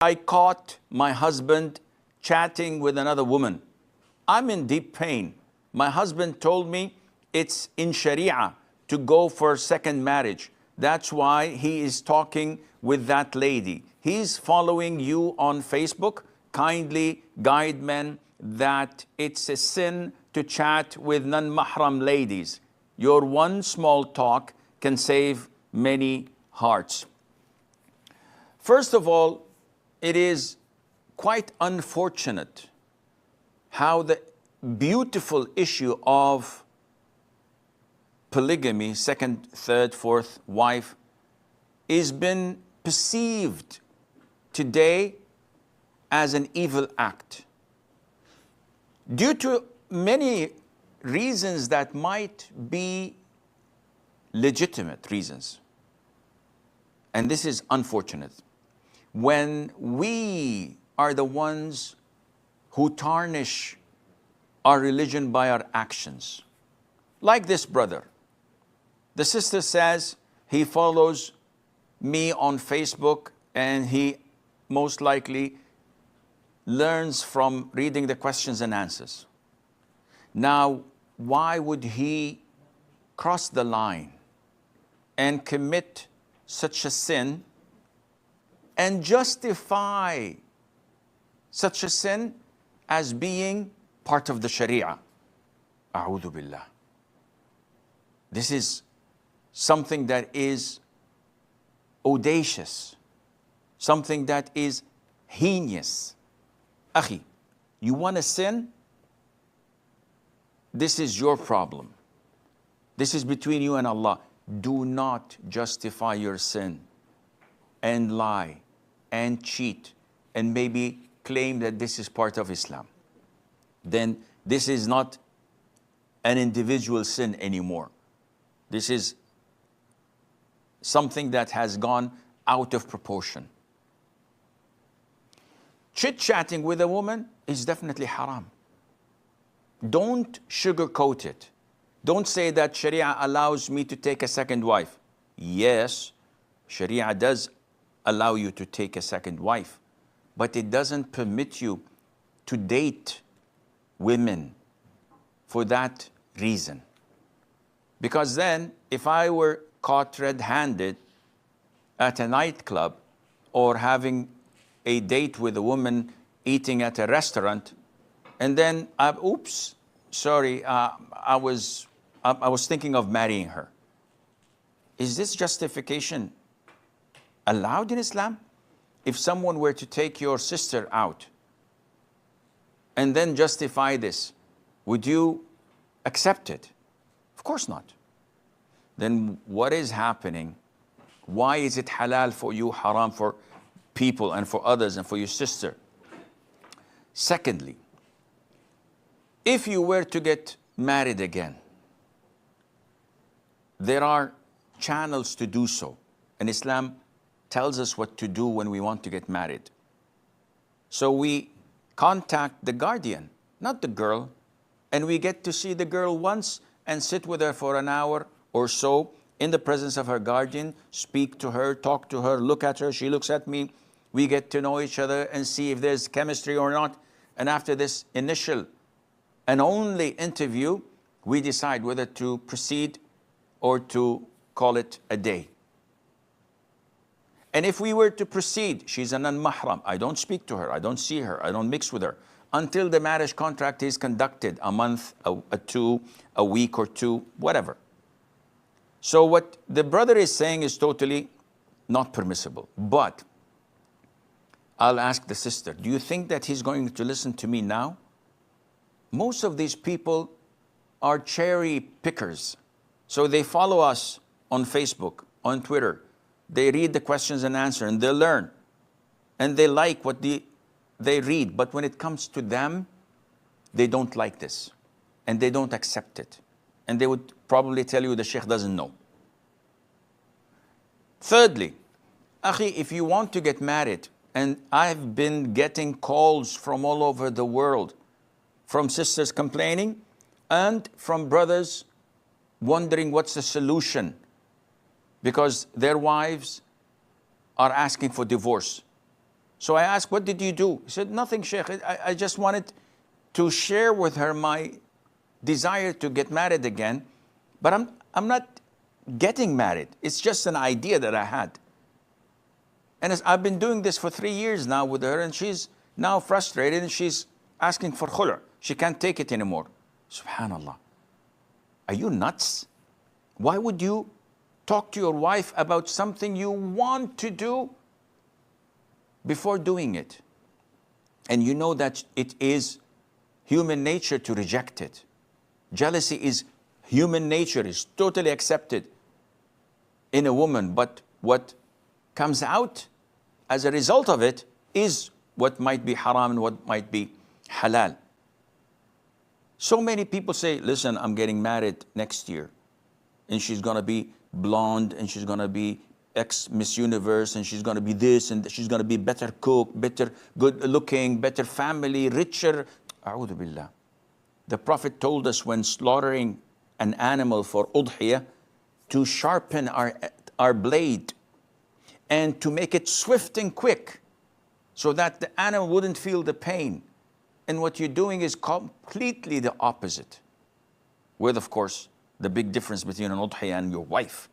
I caught my husband chatting with another woman. I'm in deep pain. My husband told me it's in Sharia to go for second marriage. That's why he is talking with that lady. He's following you on Facebook. Kindly guide men that it's a sin to chat with non-mahram ladies. Your one small talk can save many hearts. First of all, it is quite unfortunate how the beautiful issue of polygamy, second, third, fourth wife, is been perceived today as an evil act due to many reasons that might be legitimate reasons. And this is unfortunate. When we are the ones who tarnish our religion by our actions. Like this brother. The sister says he follows me on Facebook and he most likely learns from reading the questions and answers. Now, why would he cross the line and commit such a sin and justify such a sin as being part of the Sharia? A'udhu billah. This is something that is audacious, something that is heinous. Akhi, you want to sin? This is your problem. This is between you and Allah. Do not justify your sin and lie and cheat and maybe claim that this is part of Islam. Then this is not an individual sin anymore. This is something that has gone out of proportion. Chit-chatting with a woman is definitely haram. Don't sugarcoat it. Don't say that Sharia allows me to take a second wife. Yes, Sharia does allow you to take a second wife, but it doesn't permit you to date women for that reason. Because then, if I were caught red-handed at a nightclub or having a date with a woman eating at a restaurant, and then, oops, sorry, I was thinking of marrying her. Is this justification allowed in Islam? If someone were to take your sister out and then justify this, would you accept it? Of course not. Then what is happening? Why is it halal for you, haram for people and for others and for your sister? Secondly, if you were to get married again, there are channels to do so. And Islam tells us what to do when we want to get married. So we contact the guardian, not the girl, and we get to see the girl once and sit with her for an hour or so in the presence of her guardian, speak to her, talk to her, look at her, she looks at me. We get to know each other and see if there's chemistry or not. And after this initial and only interview, we decide whether to proceed or to call it a day. And if we were to proceed, she's a non-mahram. I don't speak to her, I don't see her, I don't mix with her until the marriage contract is conducted, a month, a week or two, whatever. So what the brother is saying is totally not permissible. But I'll ask the sister, do you think that he's going to listen to me now? Most of these people are cherry pickers. So they follow us on Facebook, on Twitter. They read the questions and answer and they learn. And they like what they read. But when it comes to them, they don't like this. And they don't accept it. And they would probably tell you the Sheikh doesn't know. Thirdly, Akhi, if you want to get married, and I've been getting calls from all over the world, from sisters complaining and from brothers wondering what's the solution because their wives are asking for divorce. So I asked, what did you do? He said, nothing, Sheikh. I just wanted to share with her my desire to get married again, but I'm not getting married. It's just an idea that I had. And I've been doing this for 3 years now with her, and she's now frustrated and she's asking for khul'. She can't take it anymore. Subhanallah. Are you nuts? Why would you talk to your wife about something you want to do before doing it? And you know that it is human nature to reject it. Jealousy is human nature, is totally accepted in a woman, but what comes out as a result of it is what might be haram and what might be halal. So many people say, listen, I'm getting married next year, and she's gonna be blonde, and she's gonna be ex-Miss Universe, and she's gonna be this, and she's gonna be better cook, better good looking, better family, richer. A'udhu billah. The Prophet told us when slaughtering an animal for udhiyah to sharpen our blade and to make it swift and quick so that the animal wouldn't feel the pain. And what you're doing is completely the opposite. With, of course, the big difference between an udhiyah and your wife.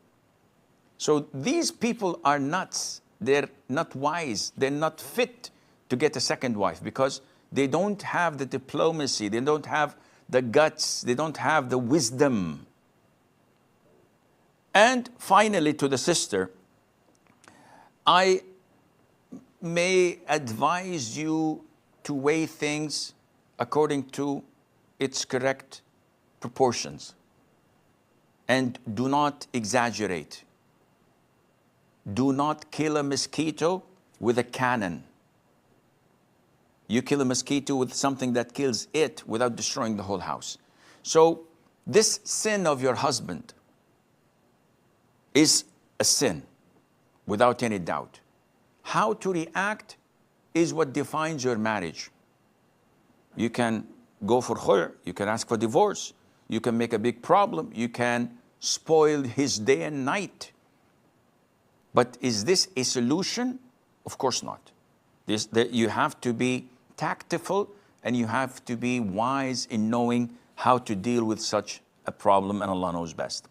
So these people are nuts. They're not wise. They're not fit to get a second wife because they don't have the diplomacy. They don't have the guts. They don't have the wisdom. And finally, to the sister, I may advise you to weigh things according to its correct proportions. And do not exaggerate. Do not kill a mosquito with a cannon. You kill a mosquito with something that kills it without destroying the whole house. So this sin of your husband is a sin, without any doubt. How to react is what defines your marriage. You can go for khul', you can ask for divorce, you can make a big problem, you can spoil his day and night. But is this a solution? Of course not. You have to be tactful and you have to be wise in knowing how to deal with such a problem, and Allah knows best.